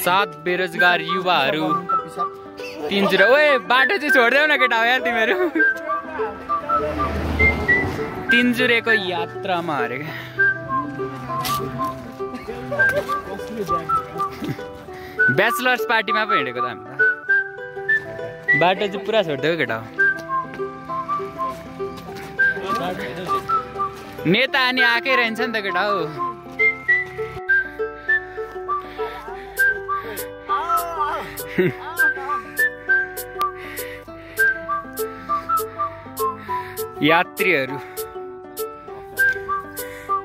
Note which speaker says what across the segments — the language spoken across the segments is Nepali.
Speaker 1: सात बेरोजगार युवाहरू 3-0 ओए बाटो चाहिँ छोड्देऊ न केटा हो यार तिमीहरू 3-0 को यात्रामा हरे ब्याचलर्स पार्टीमा पो हिँडेको त हामी त बाटो चाहिँ पुरा छोड्देऊ केटा हो नेता अनि आएकै रहन्छ नि त केटा हो यात्रीहरू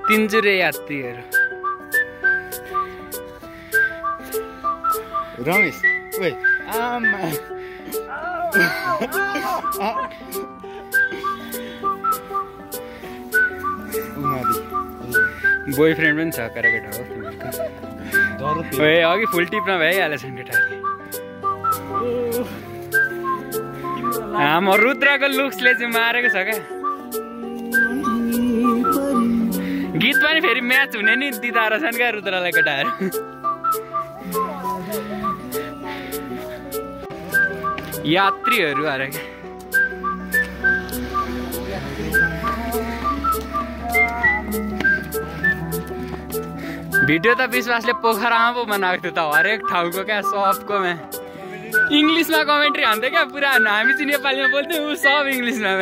Speaker 1: 3-0 यात्रीहरू
Speaker 2: रमेश ओए आमा
Speaker 1: बोयफ्रेन्ड पनि छ केटा हो ओए अघि फुल टिप्न भइहालेछन् केटाहरूले हाम्रो रुद्रको लुक्सले चाहिँ मारेको छ क्या गीत पनि फेरि म्याच हुने नि दिँदा रहेछन् क्या रुद्रलाई केटाहरू यात्रीहरू अरे क्या भिडियो त विश्वासले पोखरामा पो बनाएको थियो त हरेक ठाउँको क्या सबको में इङ्ग्लिसमा कमेन्ट्री हान्थ्यो क्या पुरा हामी चाहिँ नेपालीमा बोल्थ्यौँ ऊ सब इङ्ग्लिसमा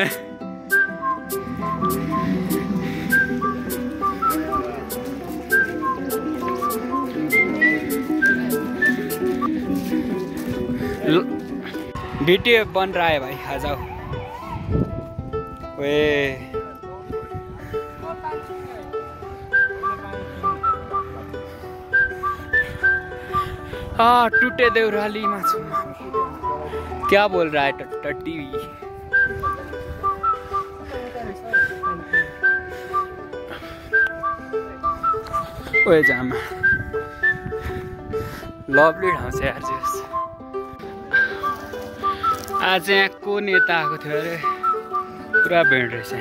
Speaker 1: वीडियो बन रहा है भाई आ जाओ वे हाँ टूटे देवराली मासूम क्या बोल रहा है टीवी ओए जामा लभली ठाउँ छ यार जस आज यहाँ को नेता आएको थियो अरे पुरा भेट रहेछ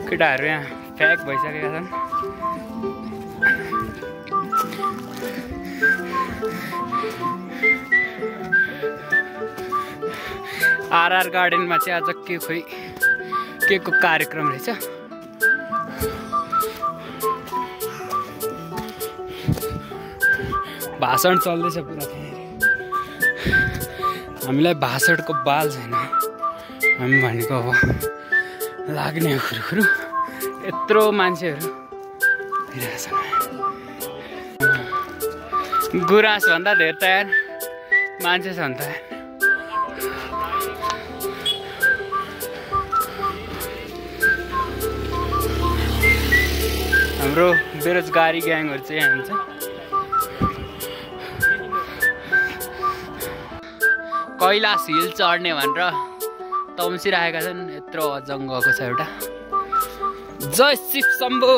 Speaker 1: केटाहरू यहाँ फ्याक भइसकेका छन् आरआर गार्डनमा चाहिँ आज के खोइ के को कार्यक्रम रहेछ भाषण चल्दैछ पुरा हामीलाई भाषणको बाल छैन हामी भनेको अब लाग्ने खुरुखुरु यत्रो मान्छेहरू गुराँस भन्दा धेर त यार मान्छे छ नि त हाम्रो बेरोजगारी ग्याङहरू चाहिँ यहाँ हुन्छ कैलाश हिल चढ्ने भनेर तम्सिरहेका छन् यत्रो जङ्गलको छ एउटा जय शिव शम्भु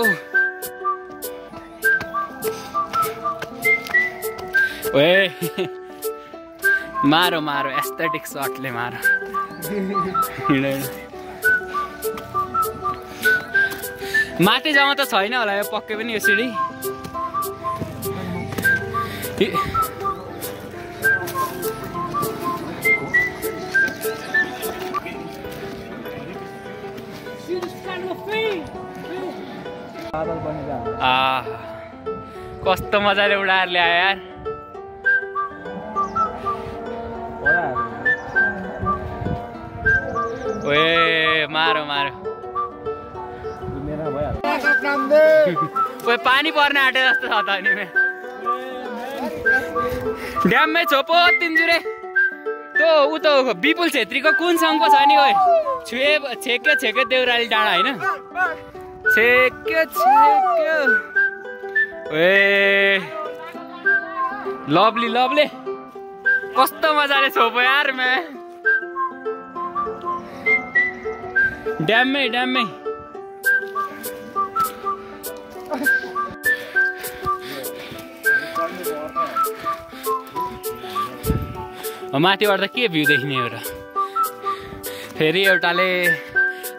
Speaker 1: ओए मारो मारो एस्थेटिक सर्टले मारो माथि जाउँ त छैन होला यो पक्कै पनि यो सिडी कस्तो मजाले उडाएर ल्यायो यार ओए मारो मारो ओए पानी पर्ने आँटे जस्तो छ त नि ड्याममै छोपो 3-0 त्यो ऊ त विपुल छेत्रीको कुन सङ्ग पो छ नि ओए छेक्यो छेक्यो देउराली डाँडा होइन छेक्यो छेक्यो ओए लभली लभली कस्तो मजाले छोपो यार मैं ड्याममै ड्याममै माथिबाट त के भ्यू देखिने एउटा फेरि एउटाले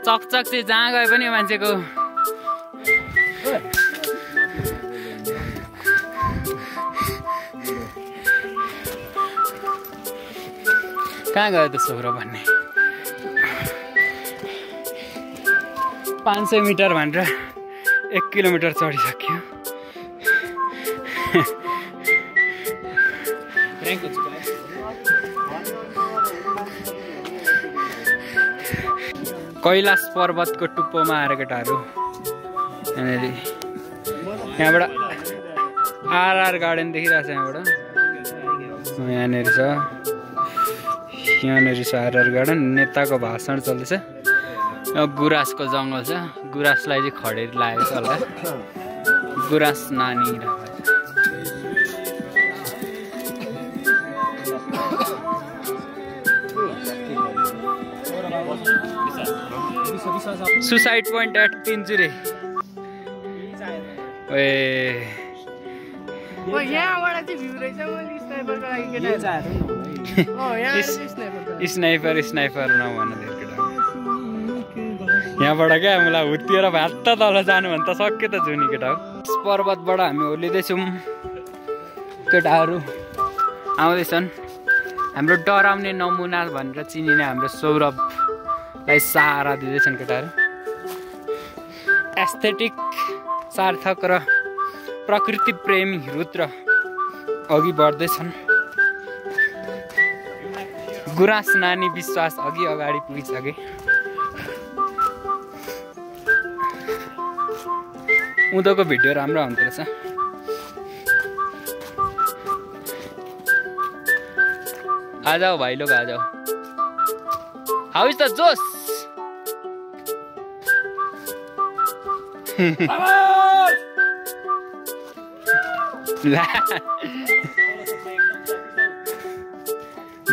Speaker 1: चकचक चाहिँ जहाँ गए पनि मान्छेको कहाँ गयो त सौरभ भन्ने 500 मिटर भनेर 1 किलोमिटर चढिसक्यो। कैलाश पर्वतको टुप्पोमा आएर केटाहरू यहाँबाट आरआर गार्डन देखिरहेछ। यहाँनिर छ आरआर गार्डन। नेताको भाषण चल्दैछ। गुराँसको जङ्गल छ। गुराँसलाई चाहिँ खडेरी लागेको छ होला। गुराँस नानी सुसाइड पोइन्ट एट तिनचुरे।
Speaker 3: यहाँबाट चाहिँ भ्यू रहेछ। मैले स्नाइपरको लागि
Speaker 1: स्नाइपर नभन्नु धेरै केटा। यहाँबाट क्या मलाई हुत्तिएर भात तल जानु भने त सक्यो त जुनी केटा हो। पर्वतबाट हामी ओर्लिँदैछौँ। केटाहरू आउँदैछन्। हाम्रो डराउने नमुना भनेर चिनिने हाम्रो सौरभलाई सहारा दिँदैछन् केटाहरू। एस्थेटिक सार्थक र प्रकृति प्रेमी रुद्र अघि बढ्दैछन्। गुराँस नानी विश्वास अघि अगाडि पुगिसके। उँधोको भिडियो राम्रो आउँदो रहेछ। आ जाओ भाइ लोग, आ जाओ। हाउ इज द जोश?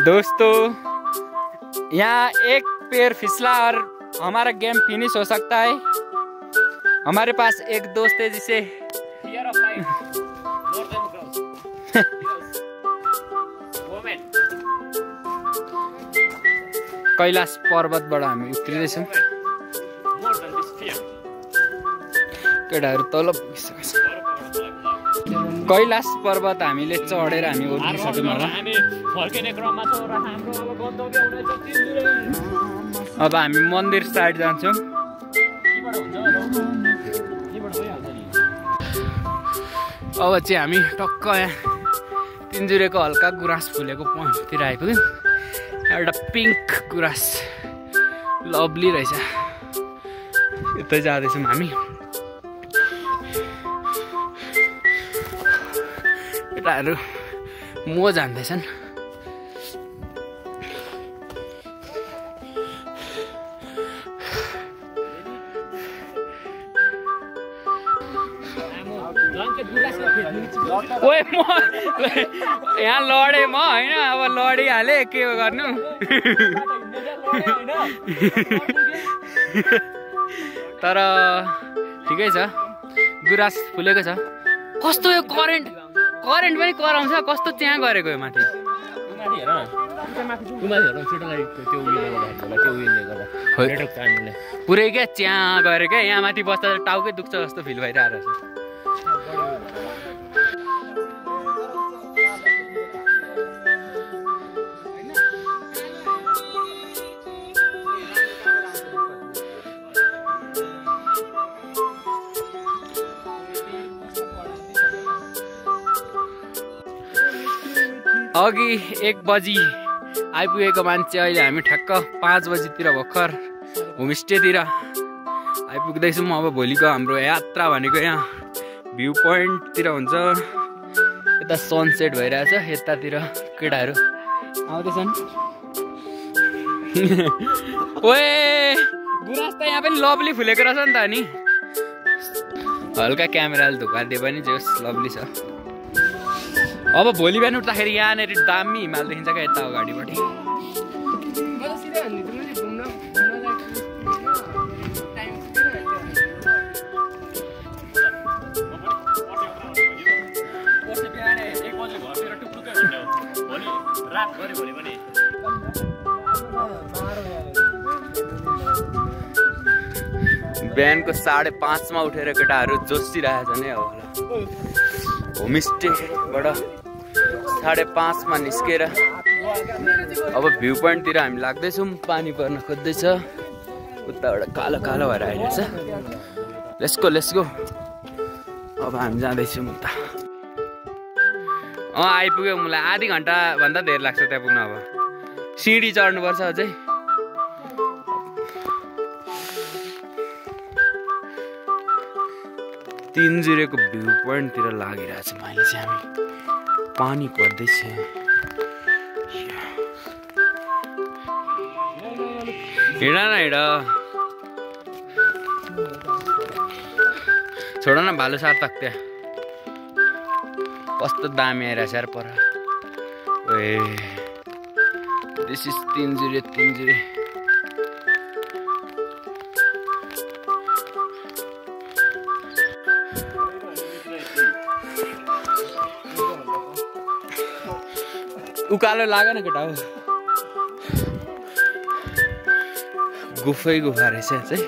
Speaker 1: दोस्तों, यहाँ एक पैर फिसला और हमारा गेम फिनिश हो सकता है। हमारे पास एक दोस्त है जिसे कैलाश पर्वतबाट हामी उत्रिँदैछौँ। केटाहरू तल पुगिसकेको छ। कैलाश पर्वत हामीले चढेर हामी ओर्लिसक्यौँ होला। अब हामी मन्दिर साइड जान्छौँ। अब चाहिँ हामी टक्क यहाँ तिनजुरेको हल्का गुराँस फुलेको पोइन्टतिर आइपुग्यौँ। एउटा पिङ्क गुराँस लभली रहेछ। यतै जाँदैछौँ हामी। केटाहरू मो जान्दैछन्। ओए म यहाँ लडेँ म होइन। अब लडिहालेँ, के गर्नु। तर ठिकै छ, गुराँस फुलेको छ। कस्तो यो करेन्ट पनि कराउँछ। कस्तो त्यहाँ गरेको यो माथि। पुरै क्या त्यहाँ गएर क्या यहाँ माथि बस्दा टाउकै दुख्छ जस्तो फिल भइरहेको छ। अघि 1 बजी आइपुगेको मान्छे अहिले हामी ठ्याक्क 5 बजीतिर भर्खर होमस्टेतिर आइपुग्दैछौँ। अब भोलिको हाम्रो यात्रा भनेको यहाँ भ्यू पोइन्टतिर हुन्छ। यता सनसेट भइरहेछ। यतातिर केटाहरू आउँदैछन्। ओए गुराँस त यहाँ पनि लभली फुलेको रहेछ नि त। अनि हल्का क्यामेराले धोका दिए पनि जोस् लभली छ। अब भोलि बिहान उठ्दाखेरि यहाँनिर दामी हिमाल देखिन्छ क्या यता अगाडिपट्टि। बिहानको 5:30 उठेर केटाहरू जोसिरहेछन् है। अब होमस्टेबाट 5:30 मा निस्केर अब भ्यू पोइन्टतिर हामी लाग्दैछौँ। पानी पर्न खोज्दैछ, उताबाट कालो कालो भएर आइरहेछ। Let's go. अब हामी जाँदैछौँ उता। आइपुग्यो। मलाई आधी घन्टा भन्दा धेरै लाग्छ त्यहाँ पुग्न। अब सिँढी चढ्नुपर्छ अझै। तिनजुरेको भ्यू पोइन्टतिर लागिरहेछ अहिले चाहिँ हामी। पानी पर्दैछ। हिँड न हिँड, छोड न भालु सार तक। त्यहाँ कस्तो दामी आइरहेछ यार पर। This is तिनजुरे। उकालो लाग न केटा हो। गुफा रहेछ चाहिँ।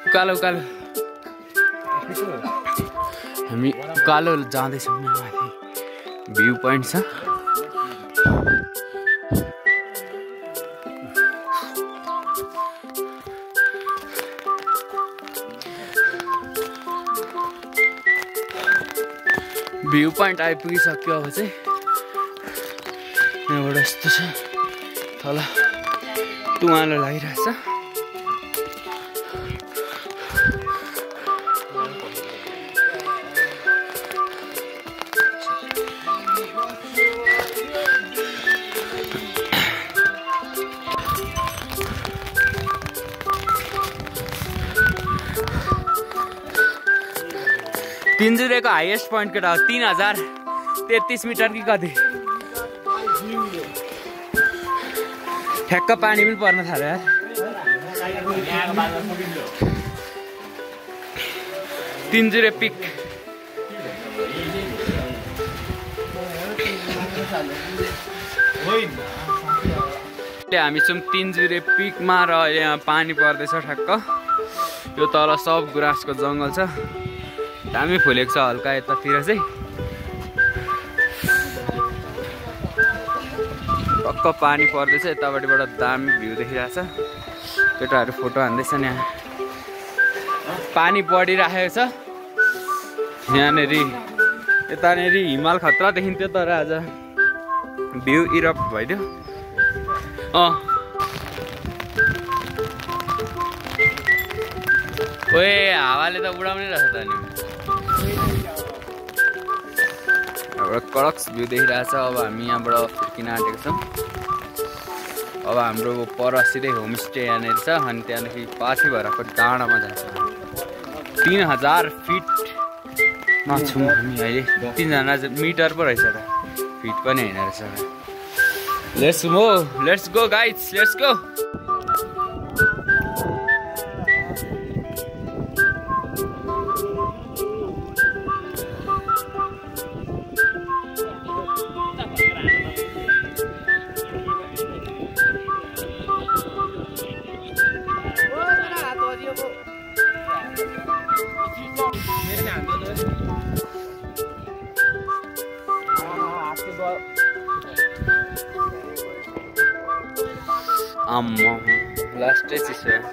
Speaker 1: उकालो हामी उकालो जाँदैछौँ। माथि भ्यू पोइन्ट छ। भ्यू पोइन्ट आइपुगिसक्यो। अब चाहिँ यहाँबाट यस्तो छ, तल तुवालो लागिरहेछ। तिनजुरेको हाइएस्ट पोइन्ट केटा हो 3033 मिटर कि कति। ठ्याक्क पानी पनि पर्न थाल्यो यार। तिनजुरे पिक। हामी छौँ तिनजुरे पिकमा र यहाँ पानी पर्दैछ ठ्याक्क। यो तल सब गुराँसको जङ्गल छ। दामी फुलेको छ हल्का यतातिर चाहिँ। टक्क पानी पर्दैछ। यतापट्टिबाट दामी भ्यू देखिरहेछ। केटाहरू फोटो हान्दैछन्। यहाँ पानी बढिरहेको छ। यहाँनिर यतानिर हिमाल खतरा देखिन्थ्यो, तर आज भ्यू इरप्ट भइदियो। ओए हावाले त उडाउने रहेछ त नि। कडक भ्यू देखिरहेछ। अब हामी यहाँबाट फर्किन आँटेको छौँ। अब हाम्रो पर सिधै होमस्टे यहाँनिर छ। अनि त्यहाँदेखि पाथी भएर डाँडामा जान्छ। 3000 फिटमा छौँ हामी अहिले। 3जना मिटर पो रहेछ त, फिट पनि होइन रहेछ। Let's go guys, let's go. Amma, last day is here.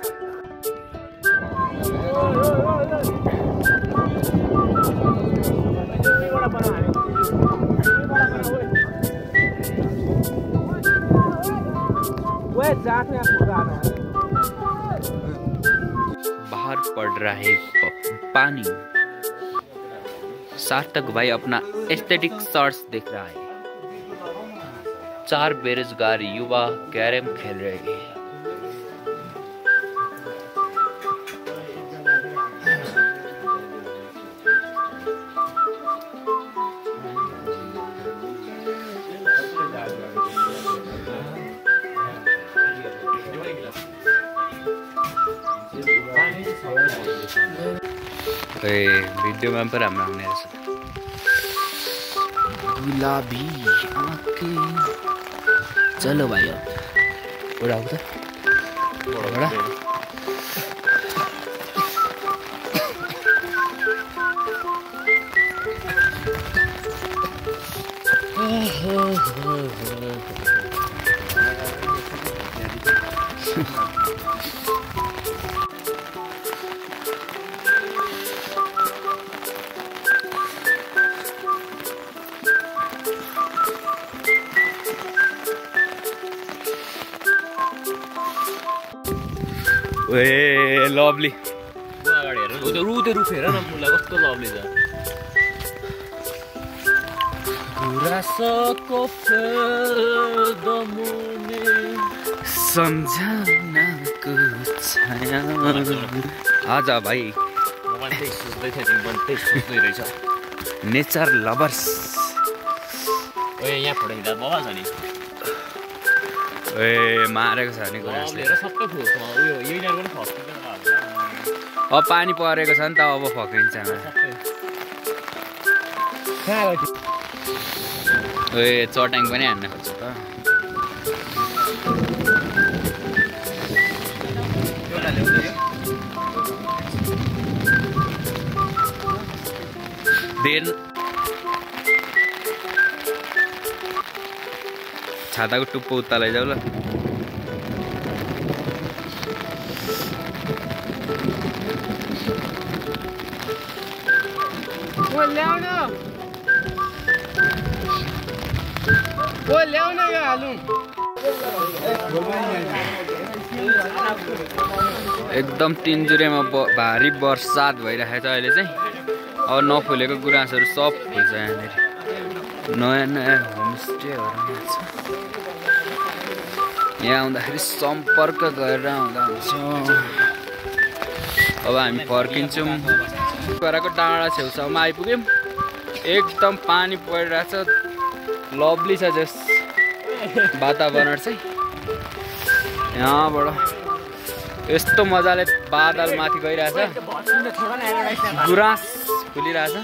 Speaker 1: बाहर पड़ रहा है पानी। सार्थक भाई अपना एस्थेटिक शॉट्स देख रहा है। 4 बेरोजगार युवा कैरम खेल रहे हैं। वीडियो में पर हम हमने गुलाबी आँखें। चलो भाई उड़ा उड़ा उड़ा। ए लभली
Speaker 4: अगाडि हेर उ त्यो रुख हेर न मुला कस्तो लभली छ गुराँसको फेदमुनि
Speaker 1: सम्झनाको छाया आज भाइ
Speaker 4: म पनि सोच्दै थिएँ तिमी पनि त्यही सोच्दै रहेछ
Speaker 1: नेचर लभर्स
Speaker 4: ओए यहाँ फोटो खिच्दा बवाल छ नि
Speaker 1: ए मारेको छ नि गुराँसले
Speaker 4: लिएर सबै फुल उयो यही पनि फस्किन्छ
Speaker 1: अब पानी परेको छ नि त अब फक्रिन्छ ए चट्याङ पनि हान्न खोज्छ त छाताको टुप्पो उता लैजाऊ ल
Speaker 3: ल्याउन यो हालौँ
Speaker 1: एकदम तिनजुरेमा भारी बर्सात भइरहेको छ अहिले चाहिँ अब नफुलेको गुराँसहरू सब फुल्छ यहाँनिर नयाँ नयाँ होमस्टेहरू छ यहाँ आउँदाखेरि सम्पर्क गरेर आउँदा हुन्छ अब हामी फर्किन्छौँ गराको डाँडा छेउछाउमा आइपुग्यौँ एकदम पानी परिरहेछ लभली छ जस वातावरण चाहिँ यहाँबाट यस्तो मजाले बादल माथि गइरहेछ गुराँस फुलिरहेछ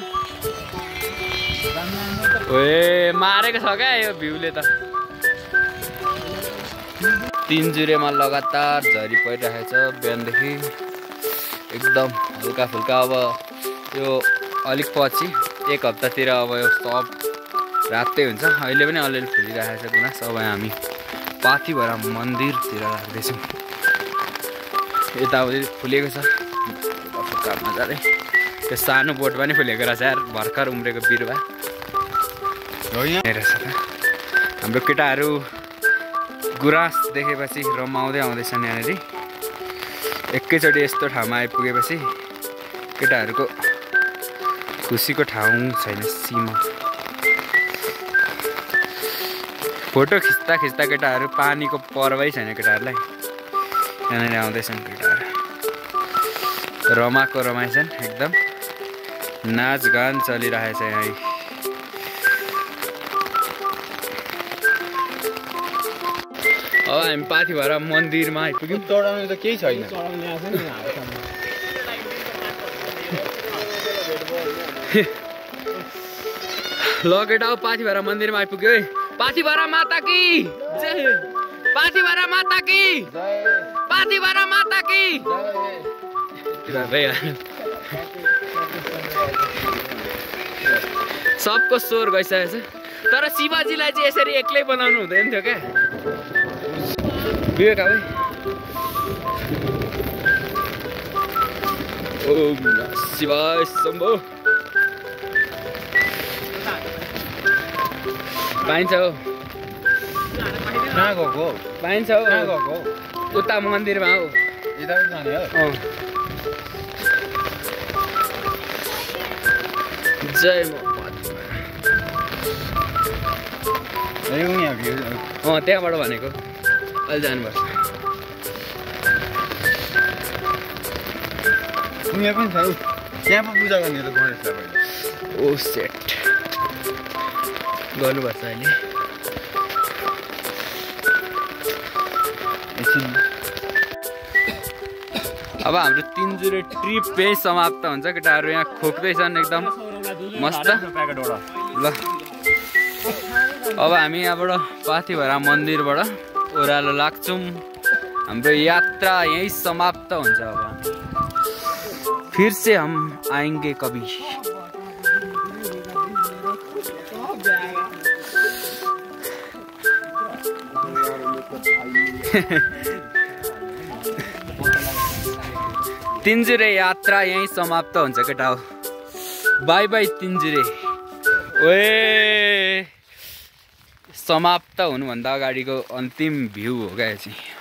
Speaker 1: ओए मारेको छ क्या यो भ्यूले त तिनजुरेमा लगातार झरी परिरहेछ बिहानदेखि एकदम हल्का फुल्का अब यो अलिक पछि एक हप्तातिर अब यो सब रातै हुन्छ अहिले पनि अलिअलि फुलिरहेको छ गुराँस अब हामी पाथिभरा मन्दिरतिर लाग्दैछौँ यताउति फुलेको छ मजाले त्यो सानो बोट पनि फुलेको रहेछ यार भर्खर उम्रेको बिरुवा रहेछ त हाम्रो केटाहरू गुराँस देखेपछि रमाउँदै आउँदैछन् यहाँनिर एकैचोटि यस्तो ठाउँमा आइपुगेपछि केटाहरूको खुसीको ठाउँ छैन सीमा फोटो खिच्दा खिच्दा केटाहरू पानीको पर्वै छैन केटाहरूलाई यहाँनिर आउँदैछन् केटाहरू रमाको रमाइछन् एकदम नाचगान चलिरहेछ यहाँ अब हामी पाथिभरा मन्दिरमा आइपुग्यौँ
Speaker 2: चढाउने त केही छैन
Speaker 1: ल केटा अब पाथिभरा मन्दिरमा आइपुग्यो है पाथिभरा माता की जय पाथिभरा माता की पाथिभरा माता की सबको स्वर गइसकेको छ तर शिवजीलाई चाहिँ यसरी एक्लै बनाउनु हुँदैन थियो क्या विवेक भाइ ओम शिवाय शम्भो पाइन्छ हो
Speaker 2: कहाँ गएको
Speaker 1: पाइन्छ हो
Speaker 2: कहाँ गएको
Speaker 1: उता मन्दिरमा हो
Speaker 2: यता पनि जाने हो
Speaker 1: जय त्यहाँबाट भनेको अहिले जानुपर्छ
Speaker 2: यहाँ पनि छ त्यहाँ पो पूजा गर्ने त गणेशलाई पहिले
Speaker 1: ओ सेट गर्नुपर्छ अहिले अब हाम्रो तिनजुरे ट्रिप यही समाप्त हुन्छ केटाहरू यहाँ खोक्दैछन् एकदम मस्त ल अब हामी यहाँबाट पाथिभरा मन्दिरबाट ओह्रालो लाग्छौँ हाम्रो यात्रा यही समाप्त हुन्छ अब फिर से हम आएंगे कभी तिनजुरे यात्रा यही समाप्त हुन्छ केटा हो बाई बाई तिनजुरे ओए समाप्त हुनुभन्दा अगाडिको अन्तिम भ्यू हो क्या चाहिँ